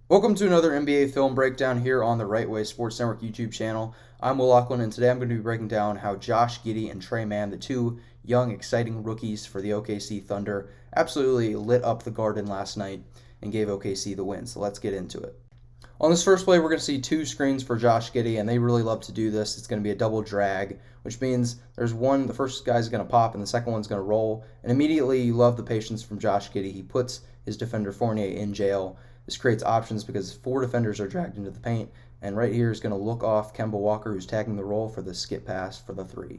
Welcome to another NBA film breakdown here on the Right Way Sports Network YouTube channel. I'm Locklin, and today I'm going to be breaking down how Josh Giddey and Tre Mann, the two young, exciting rookies for the OKC Thunder, absolutely lit up the Garden last night and gave OKC the win. So let's get into it. On this first play, we're going to see two screens for Josh Giddey, and they really love to do this. It's going to be a double drag, which means there's one, the first guy's going to pop, and the second one's going to roll. And immediately, you love the patience from Josh Giddey. He puts his defender Fournier in jail. This creates options because four defenders are dragged into the paint, and right here is going to look off Kemba Walker, who's tagging the roll for the skip pass for the three.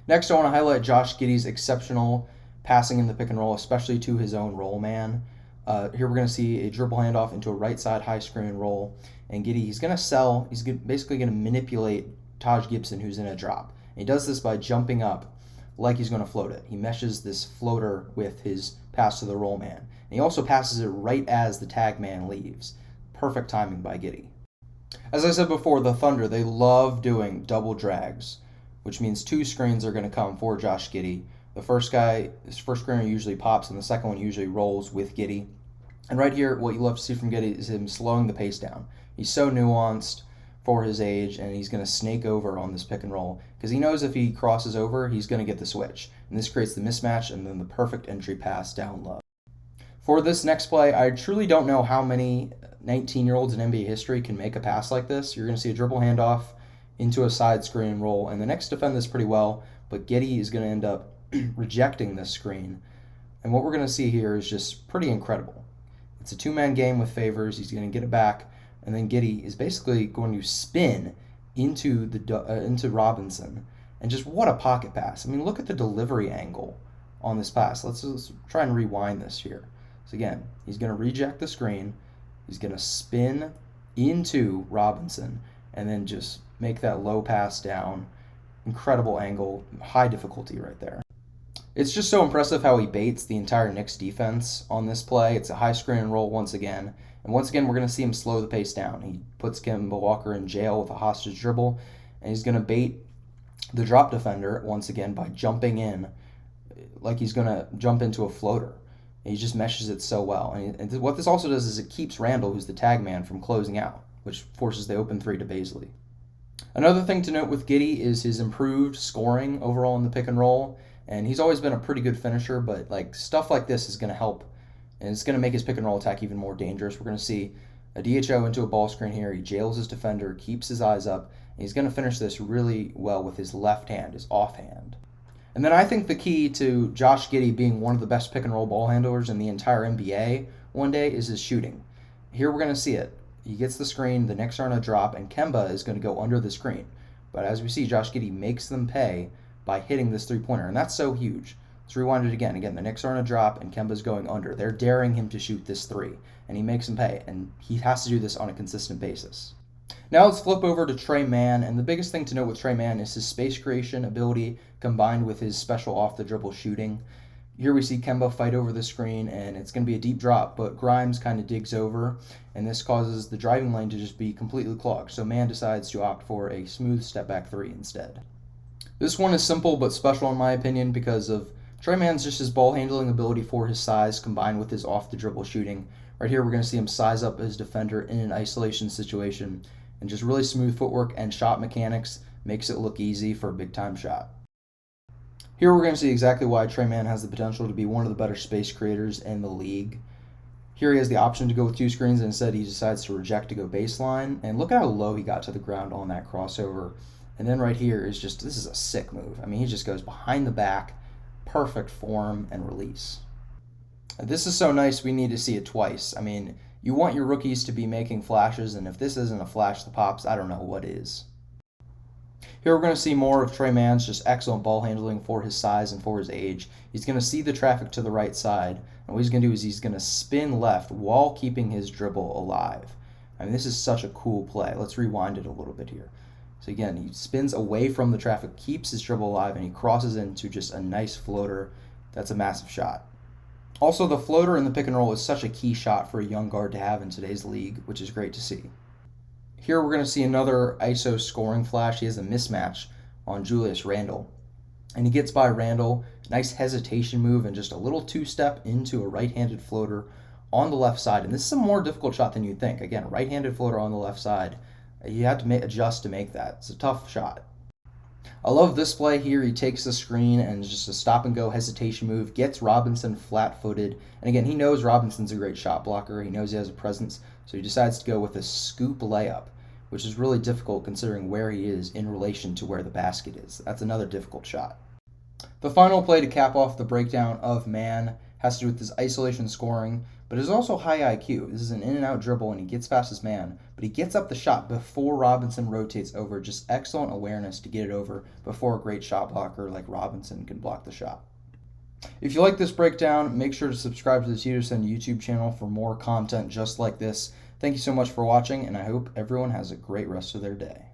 Next, I want to highlight Josh Giddey's exceptional passing in the pick and roll, especially to his own roll man. Here we're going to see a dribble handoff into a right side high screen roll, and Giddey, he's going to sell. He's basically going to manipulate Taj Gibson, who's in a drop. And he does this by jumping up like he's going to float it. He meshes this floater with his pass to the roll man. And he also passes it right as the tag man leaves. Perfect timing by Giddey. As I said before, the Thunder, they love doing double drags, which means two screens are going to come for Josh Giddey. The first screener usually pops, and the second one usually rolls with Giddey. And right here, what you love to see from Giddey is him slowing the pace down. He's so nuanced for his age, and he's going to snake over on this pick and roll because he knows if he crosses over, he's going to get the switch. And this creates the mismatch and then the perfect entry pass down low. For this next play, I truly don't know how many 19-year-olds in NBA history can make a pass like this. You're going to see a dribble handoff into a side screen roll, and the Knicks defend this pretty well, but Giddey is going to end up rejecting this screen. And what we're going to see here is just pretty incredible. It's a two-man game with Favors. He's going to get it back, and then Giddey is basically going to spin into Robinson. And just what a pocket pass. I mean, look at the delivery angle on this pass. Let's try and rewind this here. So again, he's going to reject the screen. He's going to spin into Robinson and then just make that low pass down. Incredible angle, high difficulty right there. It's just so impressive how he baits the entire Knicks defense on this play. It's a high screen and roll once again. And once again, we're going to see him slow the pace down. He puts Kemba Walker in jail with a hostage dribble, and he's going to bait the drop defender once again by jumping in like he's going to jump into a floater. And he just meshes it so well. And what this also does is it keeps Randall, who's the tag man, from closing out, which forces the open three to Bazley. Another thing to note with Giddey is his improved scoring overall in the pick and roll. And he's always been a pretty good finisher, but stuff like this is going to help, and it's going to make his pick and roll attack even more dangerous. We're going to see a DHO into a ball screen here. He jails his defender, keeps his eyes up, and he's going to finish this really well with his left hand, his offhand. And then I think the key to Josh Giddey being one of the best pick and roll ball handlers in the entire NBA one day is his shooting. Here we're going to see it. He gets the screen, the Knicks are on a drop, and Kemba is going to go under the screen. But as we see, Josh Giddey makes them pay by hitting this three-pointer, and that's so huge. Let's rewind it again. Again, the Knicks are on a drop, and Kemba's going under. They're daring him to shoot this three, and he makes him pay, and he has to do this on a consistent basis. Now let's flip over to Tre Mann, and the biggest thing to note with Tre Mann is his space creation ability combined with his special off-the-dribble shooting. Here we see Kemba fight over the screen, and it's going to be a deep drop, but Grimes kind of digs over, and this causes the driving lane to just be completely clogged, so Mann decides to opt for a smooth step-back three instead. This one is simple but special in my opinion because of Tre Mann's just his ball handling ability for his size combined with his off-the-dribble shooting. Right here we're going to see him size up his defender in an isolation situation, and just really smooth footwork and shot mechanics makes it look easy for a big-time shot. Here we're going to see exactly why Tre Mann has the potential to be one of the better space creators in the league. Here he has the option to go with two screens, and instead he decides to reject to go baseline, and look at how low he got to the ground on that crossover. And then right here is just, this is a sick move. I mean, he just goes behind the back, perfect form and release. This is so nice, we need to see it twice. I mean, you want your rookies to be making flashes, and if this isn't a flash that pops, I don't know what is. Here we're going to see more of Tre Mann's just excellent ball handling for his size and for his age. He's going to see the traffic to the right side, and what he's going to do is he's going to spin left while keeping his dribble alive. I mean, this is such a cool play. Let's rewind it a little bit here. So again, he spins away from the traffic, keeps his dribble alive, and he crosses into just a nice floater. That's a massive shot. Also, the floater in the pick and roll is such a key shot for a young guard to have in today's league, which is great to see. Here we're going to see another ISO scoring flash. He has a mismatch on Julius Randle. And he gets by Randle, nice hesitation move, and just a little two-step into a right-handed floater on the left side. And this is a more difficult shot than you'd think. Again, right-handed floater on the left side. You had to adjust to make that. It's a tough shot. I love this play here. He takes the screen and just a stop-and-go hesitation move, gets Robinson flat-footed. And again, he knows Robinson's a great shot blocker. He knows he has a presence, so he decides to go with a scoop layup, which is really difficult considering where he is in relation to where the basket is. That's another difficult shot. The final play to cap off the breakdown of Mann has to do with his isolation scoring, but it's also high IQ. This is an in-and-out dribble, and he gets past his man, but he gets up the shot before Robinson rotates over. Just excellent awareness to get it over before a great shot blocker like Robinson can block the shot. If you like this breakdown, make sure to subscribe to the TWSN YouTube channel for more content just like this. Thank you so much for watching, and I hope everyone has a great rest of their day.